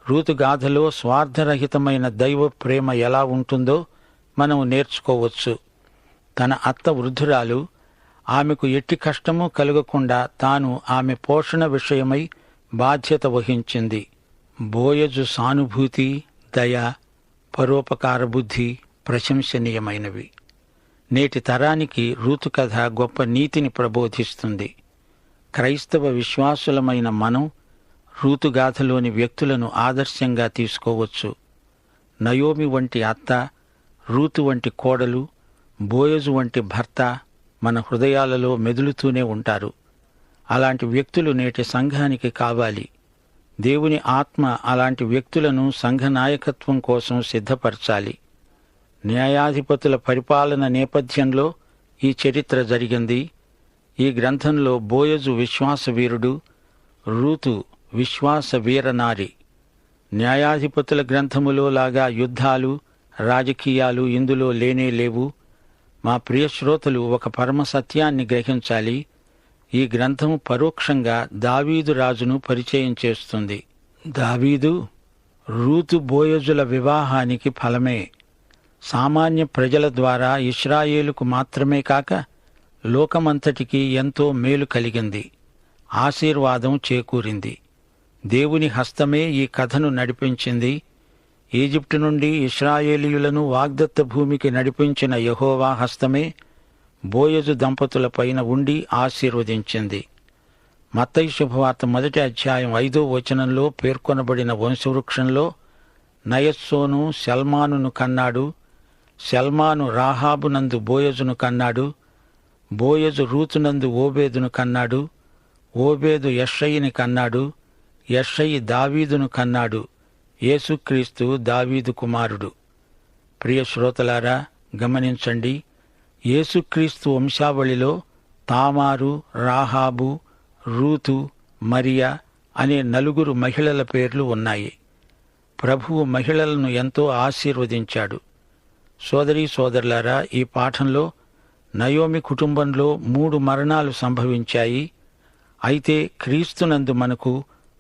Ruth గాథలో స్వార్థరహితమైన దైవ ప్రేమ ఎలా ఉంటుందో మనం నేర్చుకోవచ్చు. తన అత్త వృద్ధురాలు, ఆమెకు ఎట్టి కష్టమూ కలుగకుండా తాను ఆమె పోషణ విషయమై బాధ్యత వహించింది. బోయజు సానుభూతి, దయ, పరోపకార బుద్ధి ప్రశంసనీయమైనవి. నేటి తరానికి రూతు కథ గొప్ప నీతిని ప్రబోధిస్తుంది. క్రైస్తవ విశ్వాసులమైన మనం రూతుగాథలోని వ్యక్తులను ఆదర్శంగా తీసుకోవచ్చు. నయోమి వంటి అత్త, రూతు వంటి కోడలు, బోయజు వంటి భర్త మన హృదయాలలో మెదులుతూనే ఉంటారు. అలాంటి వ్యక్తులు నేటి సంఘానికి కావాలి. దేవుని ఆత్మ అలాంటి వ్యక్తులను సంఘ నాయకత్వం కోసం సిద్ధపరచాలి. న్యాయాధిపతుల పరిపాలన నేపథ్యంలో ఈ చరిత్ర జరిగింది. ఈ గ్రంథంలో బోయజు విశ్వాసవీరుడు, రూతు విశ్వాస వీరనారి. న్యాయాధిపతుల గ్రంథములో లాగా యుద్ధాలు, రాజకీయాలు ఇందులో లేనే లేవు. మా ప్రియ శ్రోతలు ఒక పరమ సత్యాన్ని గ్రహించాలి. ఈ గ్రంథం పరోక్షంగా దావీదు రాజును పరిచయం చేస్తుంది. దావీదు, రూతు బోయజుల వివాహానికి ఫలమే. సామాన్య ప్రజల ద్వారా ఇశ్రాయేలుకు మాత్రమే కాక లోకమంతటికీ ఎంతో మేలు కలిగింది, ఆశీర్వాదం చేకూరింది. దేవుని హస్తమే ఈ కథను నడిపించింది. ఈజిప్టు నుండి ఇశ్రాయేలీయులను వాగ్దత్త భూమికి నడిపించిన యెహోవా హస్తమే బోయజు దంపతులపైన ఉండి ఆశీర్వదించింది. మత్తయి శుభవార్త 1వ అధ్యాయం 5వ వచనంలో పేర్కొనబడిన వంశవృక్షంలో నయస్సోను సల్మానును కన్నాడు. సల్మాను రాహాబునందు బోయజును కన్నాడు. బోయజు రూతునందు ఓబేదును కన్నాడు. ఓబేదు యెష్షయిని కన్నాడు. యెష్షయి దావీదును కన్నాడు. యేసుక్రీస్తు దావీదు కుమారుడు. ప్రియ శ్రోతలారా, గమనించండి. యేసుక్రీస్తు వంశావళిలో తామారు, రాహాబు, రూతు, మరియా అనే 4 మహిళల పేర్లు ఉన్నాయి. ప్రభువు మహిళలను ఎంతో ఆశీర్వదించాడు. సోదరీ సోదరులారా, ఈ పాఠంలో నయోమి కుటుంబంలో 3 మరణాలు సంభవించాయి. అయితే క్రీస్తునందు మనకు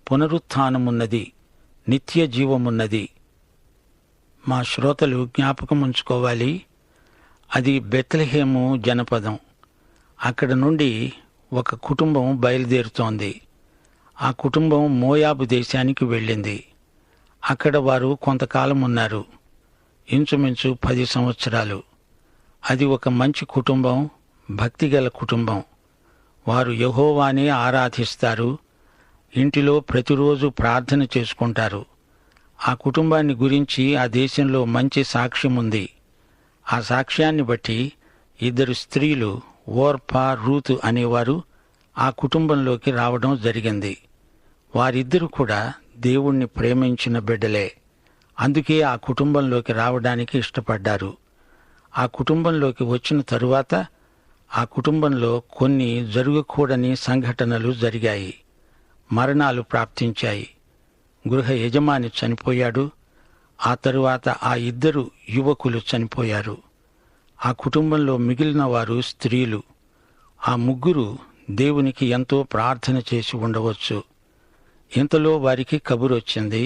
పునరుత్థానమున్నది, నిత్య జీవమున్నది. మా శ్రోతలు జ్ఞాపకముంచుకోవాలి, అది బెత్లెహేము జనపదం. అక్కడ నుండి ఒక కుటుంబం బయలుదేరుతోంది. ఆ కుటుంబం మోయాబు దేశానికి వెళ్ళింది. అక్కడ వారు కొంతకాలం ఉన్నారు, ఇంచుమించు 10 సంవత్సరాలు. అది ఒక మంచి కుటుంబం, భక్తిగల కుటుంబం. వారు యెహోవానే ఆరాధిస్తారు. ఇంటిలో ప్రతిరోజు ప్రార్థన చేసుకుంటారు. ఆ కుటుంబాన్ని గురించి ఆ దేశంలో మంచి సాక్ష్యం ఉంది. ఆ సాక్ష్యాన్ని బట్టి 2 స్త్రీలు, ఓర్పా, రూతు అనేవారు ఆ కుటుంబంలోకి రావడం జరిగింది. వారిద్దరూ కూడా దేవుణ్ణి ప్రేమించిన బిడ్డలే. అందుకే ఆ కుటుంబంలోకి రావడానికి ఇష్టపడ్డారు. ఆ కుటుంబంలోకి వచ్చిన తరువాత ఆ కుటుంబంలో కొన్ని జరగకూడని సంఘటనలు జరిగాయి. మరణాలు ప్రాప్తించాయి. గృహ యజమాని చనిపోయాడు. ఆ తరువాత ఆ 2 యువకులు చనిపోయారు. ఆ కుటుంబంలో మిగిలిన వారు స్త్రీలు. ఆ 3 దేవునికి ఎంతో ప్రార్థన చేసి ఉండవచ్చు. ఇంతలో వారికి కబురొచ్చింది.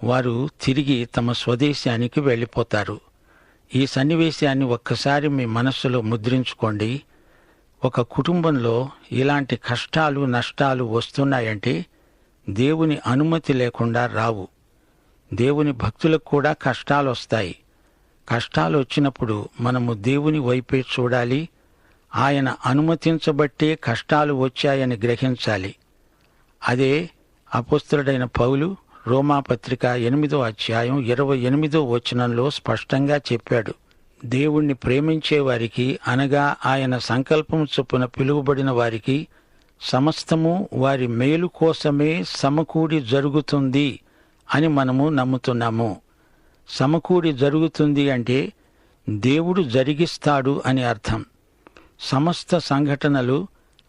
వారు తిరిగి తమ స్వదేశానికి వెళ్ళిపోతారు. ఈ సన్నివేశాన్ని ఒక్కసారి మీ మనస్సులో ముద్రించుకోండి. ఒక కుటుంబంలో ఇలాంటి కష్టాలు, నష్టాలు వస్తున్నాయంటే దేవుని అనుమతి లేకుండా రావు. దేవుని భక్తులకు కూడా కష్టాలొస్తాయి. కష్టాలు వచ్చినప్పుడు మనము దేవుని వైపే చూడాలి. ఆయన అనుమతించబట్టే కష్టాలు వచ్చాయని గ్రహించాలి. అదే అపొస్తలుడైన పౌలు రోమాపత్రిక 8వ అధ్యాయం 28వ వచనంలో స్పష్టంగా చెప్పాడు. దేవుణ్ణి ప్రేమించే వారికి, అనగా ఆయన సంకల్పం చొప్పున పిలువబడిన వారికి సమస్తము వారి మేలు కోసమే సమకూడి జరుగుతుంది అని మనము నమ్ముతున్నాము. సమకూడి జరుగుతుంది అంటే దేవుడు జరిగిస్తాడు అని అర్థం. సమస్త సంఘటనలు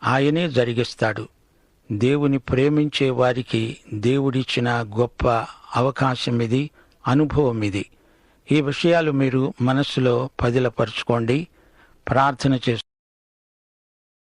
ఆయనే జరిగిస్తాడు. దేవుని ప్రేమించే వారికి దేవుడిచ్చిన గొప్ప అవకాశం ఇది, అనుభవం ఇది. ఈ విషయాలు మీరు మనస్సులో పదిలపరుచుకోండి. ప్రార్థన చేస్తూ